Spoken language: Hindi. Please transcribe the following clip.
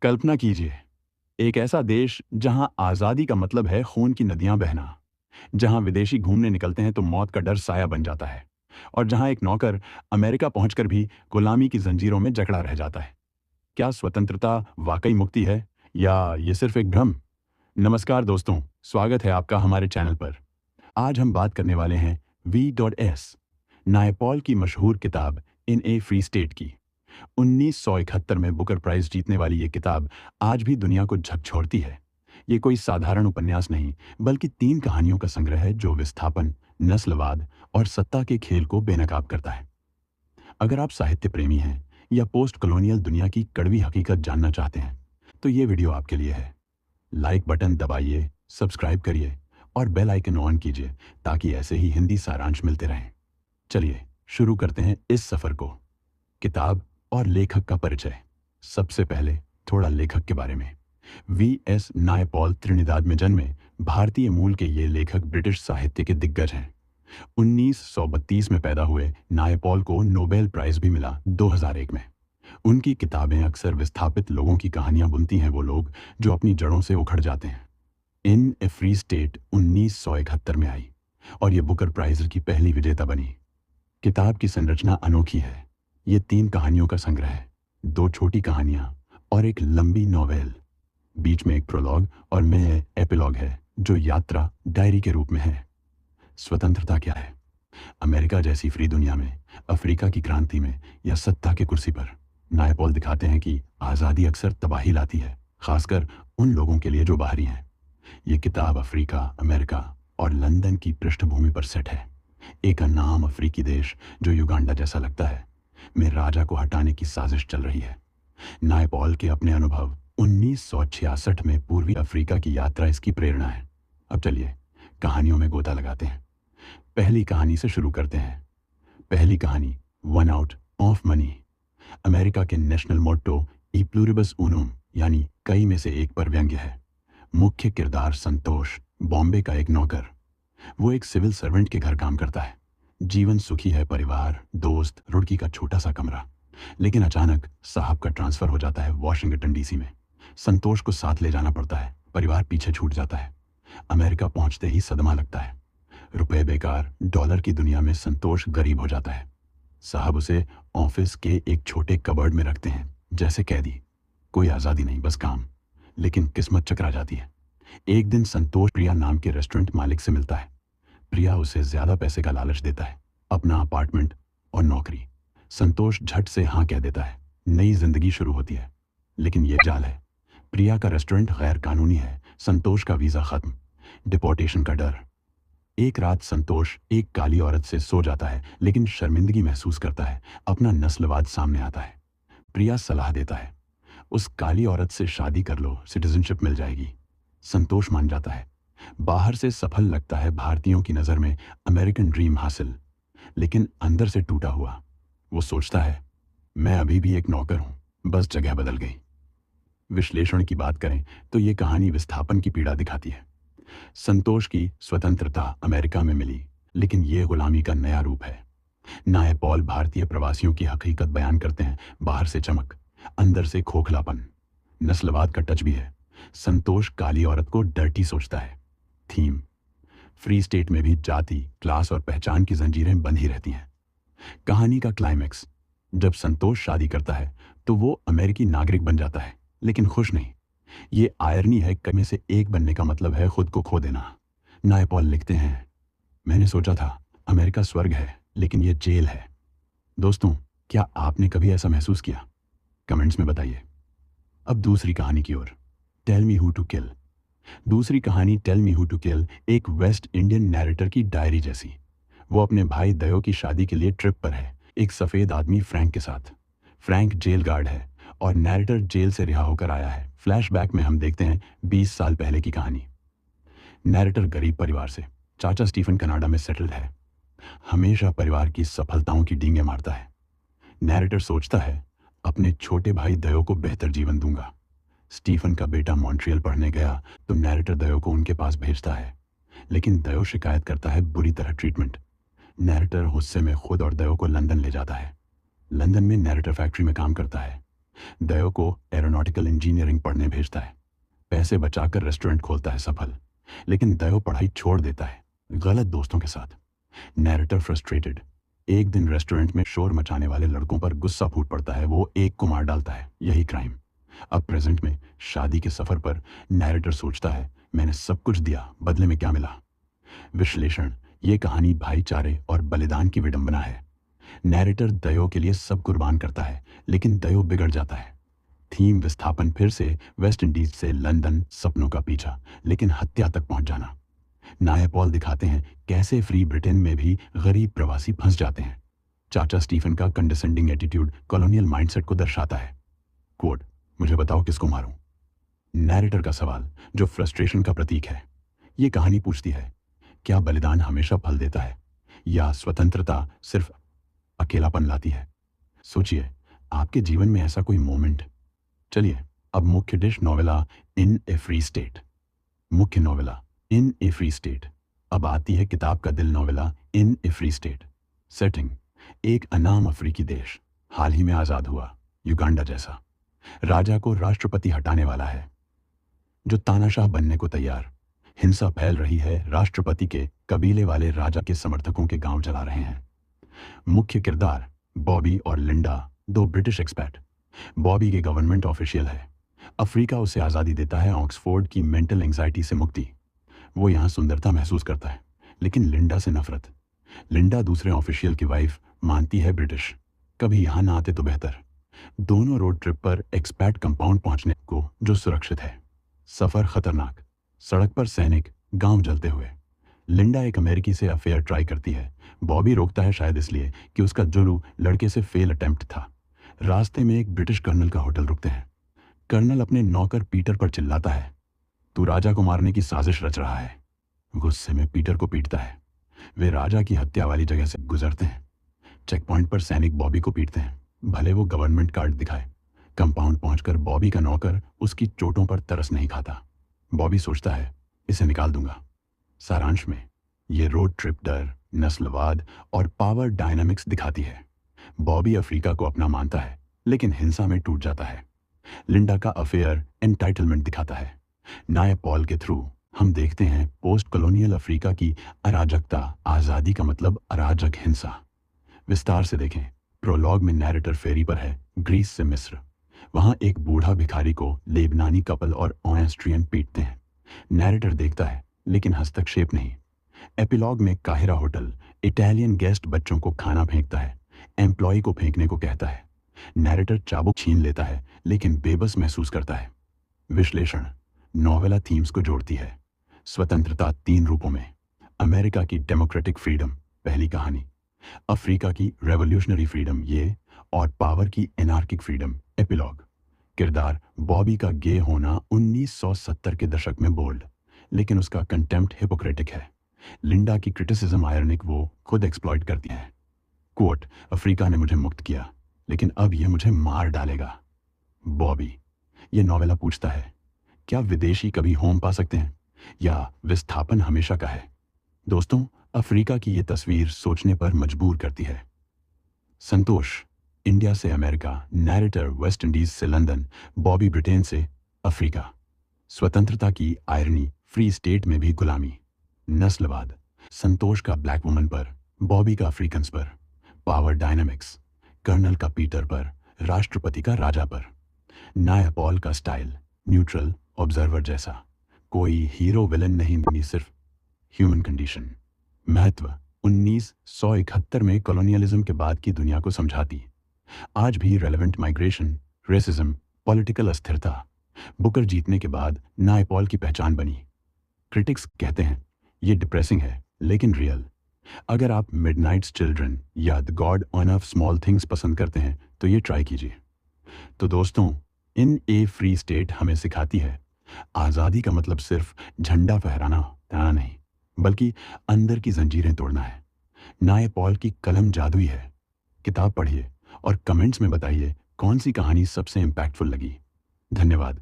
कल्पना कीजिए, एक ऐसा देश जहां आज़ादी का मतलब है खून की नदियां बहना, जहां विदेशी घूमने निकलते हैं तो मौत का डर साया बन जाता है, और जहां एक नौकर अमेरिका पहुंचकर भी गुलामी की जंजीरों में जकड़ा रह जाता है। क्या स्वतंत्रता वाकई मुक्ति है, या ये सिर्फ एक भ्रम? नमस्कार दोस्तों, स्वागत है आपका हमारे चैनल पर। आज हम बात करने वाले हैं V.S. नायपॉल की मशहूर किताब इन ए फ्री स्टेट की। 1971 में बुकर प्राइज जीतने वाली ये किताब आज भी दुनिया को झकझोरती है। ये कोई साधारण उपन्यास नहीं, बल्कि 3 कहानियों का संग्रह है जो विस्थापन, नस्लवाद और सत्ता के खेल को बेनकाब करता है। अगर आप साहित्य प्रेमी हैं या पोस्ट कॉलोनियल दुनिया की कड़वी हकीकत जानना चाहते हैं, तो ये वीडियो आपके लिए है। लाइक बटन दबाइए, सब्सक्राइब करिए और बेल आइकन ऑन कीजिए ताकि ऐसे ही हिंदी सारांश मिलते रहें। चलिए शुरू करते हैं इस सफर को। किताब और लेखक का परिचय। सबसे पहले थोड़ा लेखक के बारे में। V.S. नायपॉल त्रिनिदाद में जन्मे भारतीय मूल के ये लेखक ब्रिटिश साहित्य के दिग्गज हैं। 1932 में पैदा हुए नायपॉल को नोबेल प्राइज भी मिला 2001 में। उनकी किताबें अक्सर विस्थापित लोगों की कहानियां बुनती हैं, वो लोग जो अपनी जड़ों से उखड़ जाते हैं। इन ए फ्री स्टेट 1971 में आई और ये बुकर प्राइज की पहली विजेता बनी। किताब की संरचना अनोखी है। ये 3 कहानियों का संग्रह है, 2 छोटी कहानियां और एक लंबी नॉवेल। बीच में एक प्रोलॉग और में एपिलॉग है जो यात्रा डायरी के रूप में है। स्वतंत्रता क्या है? अमेरिका जैसी फ्री दुनिया में, अफ्रीका की क्रांति में या सत्ता की कुर्सी पर, नायपॉल दिखाते हैं कि आज़ादी अक्सर तबाही लाती है, खासकर उन लोगों के लिए जो बाहरी हैं। ये किताब अफ्रीका, अमेरिका और लंदन की पृष्ठभूमि पर सेट है। एक अनाम अफ्रीकी देश जो युगांडा जैसा लगता है, में राजा को हटाने की साजिश चल रही है। नायपॉल के अपने अनुभव, 1966 में पूर्वी अफ्रीका की यात्रा इसकी प्रेरणा है। अब चलिए कहानियों में गोता लगाते हैं। पहली कहानी से शुरू करते हैं। पहली कहानी one out of money. America के नेशनल मोट्टो ई प्लूरिबस उनूम यानी कई में से एक पर व्यंग्य है। मुख्य किरदार संतोष, बॉम्बे का एक नौकर। वो एक सिविल सर्वेंट के घर काम करता है। जीवन सुखी है, परिवार, दोस्त, रुड़की का छोटा सा कमरा। लेकिन अचानक साहब का ट्रांसफर हो जाता है वॉशिंगटन डीसी में। संतोष को साथ ले जाना पड़ता है, परिवार पीछे छूट जाता है। अमेरिका पहुंचते ही सदमा लगता है। रुपए बेकार, डॉलर की दुनिया में संतोष गरीब हो जाता है। साहब उसे ऑफिस के एक छोटे कबर्ड में रखते हैं, जैसे कैदी। कोई आज़ादी नहीं, बस काम। लेकिन किस्मत चकरा जाती है। एक दिन संतोष प्रिया नाम के रेस्टोरेंट मालिक से मिलता है। प्रिया उसे ज्यादा पैसे का लालच देता है, अपना अपार्टमेंट और नौकरी। संतोष झट से हाँ कह देता है। नई जिंदगी शुरू होती है। लेकिन यह जाल है। प्रिया का रेस्टोरेंट गैर कानूनी है, संतोष का वीजा खत्म, डिपोर्टेशन का डर। एक रात संतोष एक काली औरत से सो जाता है, लेकिन शर्मिंदगी महसूस करता है। अपना नस्लवाद सामने आता है। प्रिया सलाह देता है, उस काली औरत से शादी कर लो, सिटीजनशिप मिल जाएगी। संतोष मान जाता है। बाहर से सफल लगता है, भारतीयों की नज़र में अमेरिकन ड्रीम हासिल, लेकिन अंदर से टूटा हुआ। वो सोचता है, मैं अभी भी एक नौकर हूं, बस जगह बदल गई। विश्लेषण की बात करें तो ये कहानी विस्थापन की पीड़ा दिखाती है। संतोष की स्वतंत्रता अमेरिका में मिली, लेकिन ये गुलामी का नया रूप है। नायपॉल भारतीय प्रवासियों की हकीकत बयान करते हैं। बाहर से चमक, अंदर से खोखलापन। नस्लवाद का टच भी है। संतोष काली औरत को डर्टी सोचता है। थीम, फ्री स्टेट में भी जाति, क्लास और पहचान की जंजीरें बंधी रहती हैं। कहानी का क्लाइमैक्स, जब संतोष शादी करता है तो वो अमेरिकी नागरिक बन जाता है, लेकिन खुश नहीं। ये आयरनी है, कई में से एक बनने का मतलब है खुद को खो देना। नायपॉल लिखते हैं, मैंने सोचा था अमेरिका स्वर्ग है, लेकिन ये जेल है। दोस्तों, क्या आपने कभी ऐसा महसूस किया? कमेंट्स में बताइए। अब दूसरी कहानी की ओर, tell me who to kill. दूसरी कहानी tell me who to kill एक वेस्ट इंडियन नैरेटर की डायरी जैसी। वो अपने भाई दयो की शादी के लिए ट्रिप पर है, एक सफ़ेद आदमी फ्रैंक के साथ। फ्रैंक जेल गार्ड है और नैरेटर जेल से रिहा होकर आया है। फ्लैशबैक में हम देखते हैं 20 साल पहले की कहानी। नैरेटर गरीब परिवार से, चाचा स्टीफन कनाडा में सेटल्ड है, हमेशा परिवार की सफलताओं की डींगे मारता है। नैरेटर सोचता है, अपने छोटे भाई दयो को बेहतर जीवन दूंगा। स्टीफन का बेटा मॉन्ट्रियल पढ़ने गया तो नैरेटर दयो को उनके पास भेजता है, लेकिन दयो शिकायत करता है बुरी तरह ट्रीटमेंट। नैरेटर गुस्से में खुद और दयो को लंदन ले जाता है। लंदन में नैरेटर फैक्ट्री में काम करता है। दयो को एरोनॉटिकल इंजीनियरिंग पढ़ने भेजता है, पैसे बचाकर रेस्टोरेंट खोलता है सफल। लेकिन दयो पढ़ाई छोड़ देता है, गलत दोस्तों के साथ। नैरेटर फ्रस्ट्रेटेड, एक दिन रेस्टोरेंट में शोर मचाने वाले लड़कों पर गुस्सा फूट पड़ता है, वो एक को मार डालता है, यही क्राइम। अब प्रेजेंट में शादी के सफर पर नैरेटर सोचता है, मैंने सब कुछ दिया, बदले में क्या मिला। विश्लेषण, ये कहानी भाईचारे और बलिदान की विडंबना है। नैरेटर दयो के लिए सब कुर्बान करता है, लेकिन दयो बिगड़ जाता है। थीम विस्थापन, फिर से वेस्ट इंडीज से लंदन, सपनों का पीछा, लेकिन हत्या तक पहुंच जाना। नायपॉल दिखाते हैं कैसे फ्री ब्रिटेन में भी गरीब प्रवासी फंस जाते हैं। चाचा स्टीफन का कंडेसेंडिंग एटीट्यूड कॉलोनियल माइंडसेट को दर्शाता है। कोट, मुझे बताओ किसको मारूं। नैरेटर का सवाल, जो फ्रस्ट्रेशन का प्रतीक है। ये कहानी पूछती है, क्या बलिदान हमेशा फल देता है, या स्वतंत्रता सिर्फ अकेलापन लाती है। सोचिए, आपके जीवन में ऐसा कोई मोमेंट। चलिए, अब मुख्य डिश नोवेला इन ए फ्री स्टेट। मुख्य नोवेला इन ए फ्री स्टेट। अब आती है किताब का दिल नोवेला इन ए फ्री स्टेट। सेटिंग, एक अनाम अफ्रीकी देश, हाल ही में आज़ाद हुआ, युगांडा जैसा। राजा को राष्ट्रपति हटाने वाला है, जो तानाशाह बनने को तैयार। हिंसा फैल रही है, राष्ट्रपति के कबीले वाले राजा के समर्थकों के गांव जला रहे हैं। मुख्य किरदार बॉबी और लिंडा, दो ब्रिटिश एक्सपैट। बॉबी के गवर्नमेंट ऑफिशियल है, अफ्रीका उसे आज़ादी देता है, ऑक्सफोर्ड की मेंटल एंजाइटी से मुक्ति। वो यहाँ सुंदरता महसूस करता है, लेकिन लिंडा से नफरत। लिंडा दूसरे ऑफिशियल की वाइफ, मानती है ब्रिटिश, कभी यहाँ ना आते तो बेहतर। दोनों रोड ट्रिप पर एक्सपैट कंपाउंड पहुंचने को, जो सुरक्षित है। सफर खतरनाक, सड़क पर सैनिक, गांव जलते हुए। लिंडा एक अमेरिकी से अफेयर ट्राई करती है, बॉबी रोकता है, शायद इसलिए कि उसका जुलू लड़के से फेल अटेम्प्ट था। रास्ते में एक ब्रिटिश कर्नल का होटल रुकते हैं। कर्नल अपने नौकर पीटर पर चिल्लाता है, तू राजा को मारने की साजिश रच रहा है। गुस्से में पीटर को पीटता है। वे राजा की हत्या वाली जगह से गुजरते हैं। चेक पॉइंट पर सैनिक बॉबी को पीटते हैं, भले वो गवर्नमेंट कार्ड दिखाए। कंपाउंड पहुंचकर बॉबी का नौकर उसकी चोटों पर तरस नहीं खाता। बॉबी सोचता है, इसे निकाल दूंगा। सारांश में, ये रोड ट्रिप डर, नस्लवाद और पावर डायनामिक्स दिखाती है। बॉबी अफ्रीका को अपना मानता है, लेकिन हिंसा में टूट जाता है। लिंडा का अफेयर एंटाइटलमेंट दिखाता है। नायपॉल के थ्रू हम देखते हैं पोस्ट कॉलोनियल अफ्रीका की अराजकता। आज़ादी का मतलब अराजक हिंसा। विस्तार से देखें। प्रोलॉग में नैरेटर फेरी पर है, ग्रीस से मिस्र। वहां एक बूढ़ा भिखारी को लेबनानी कपल और ऑस्ट्रियन पीटते हैं। नैरेटर देखता है, लेकिन हस्तक्षेप नहीं। एपिलॉग में काहिरा होटल, इटालियन गेस्ट बच्चों को खाना फेंकता है, एम्प्लॉय को फेंकने को कहता है। नैरेटर चाबुक छीन लेता है, लेकिन बेबस महसूस करता है। विश्लेषण, नोवेला थीम्स को जोड़ती है। स्वतंत्रता 3 रूपों में। अमेरिका की डेमोक्रेटिक फ्रीडम, पहली कहानी। अफ्रीका की रेवोल्यूशनरी फ्रीडम, ये, और पावर की एनार्किक फ्रीडम, एपिलॉग। किरदार बॉबी का गे होना 1970 के दशक में बोल्ड, लेकिन उसका कंटेम्प्ट हिपोक्रेटिक है। लिंडा की क्रिटिसिज्म आयरनिक, वो खुद एक्सप्लॉइट करती है। कोट, अफ्रीका ने मुझे मुक्त किया, लेकिन अब यह मुझे मार डालेगा। बॉबी, ये नोवेला पूछता है, क्या विदेशी कभी होम पा सकते हैं, या विस्थापन हमेशा का है। दोस्तों, अफ्रीका की ये तस्वीर सोचने पर मजबूर करती है। संतोष, इंडिया से अमेरिका। नैरेटर वेस्ट इंडीज से लंदन। बॉबी ब्रिटेन से अफ्रीका। स्वतंत्रता की आयरनी, फ्री स्टेट में भी गुलामी। नस्लवाद, संतोष का ब्लैक वुमन पर, बॉबी का अफ्रीकन्स पर। पावर डायनामिक्स, कर्नल का पीटर पर, राष्ट्रपति का राजा पर। नायपॉल का स्टाइल, न्यूट्रल ऑब्जर्वर जैसा। कोई हीरो विलन नहीं, सिर्फ ह्यूमन कंडीशन। महत्व, 1971 में कॉलोनियलिज्म के बाद की दुनिया को समझाती। आज भी रेलेवेंट। माइग्रेशन, रेसिज्म, पॉलिटिकल अस्थिरता। बुकर जीतने के बाद नायपॉल की पहचान बनी। क्रिटिक्स कहते हैं ये डिप्रेसिंग है, लेकिन रियल। अगर आप मिडनाइट्स चिल्ड्रन या the God of small things पसंद करते हैं तो ये ट्राई कीजिए। तो दोस्तों, इन ए फ्री स्टेट हमें सिखाती है, आज़ादी का मतलब सिर्फ झंडा फहराना नहीं, बल्कि अंदर की जंजीरें तोड़ना है। नायपॉल की कलम जादुई है। किताब पढ़िए और कमेंट्स में बताइए कौन सी कहानी सबसे इम्पैक्टफुल लगी। धन्यवाद।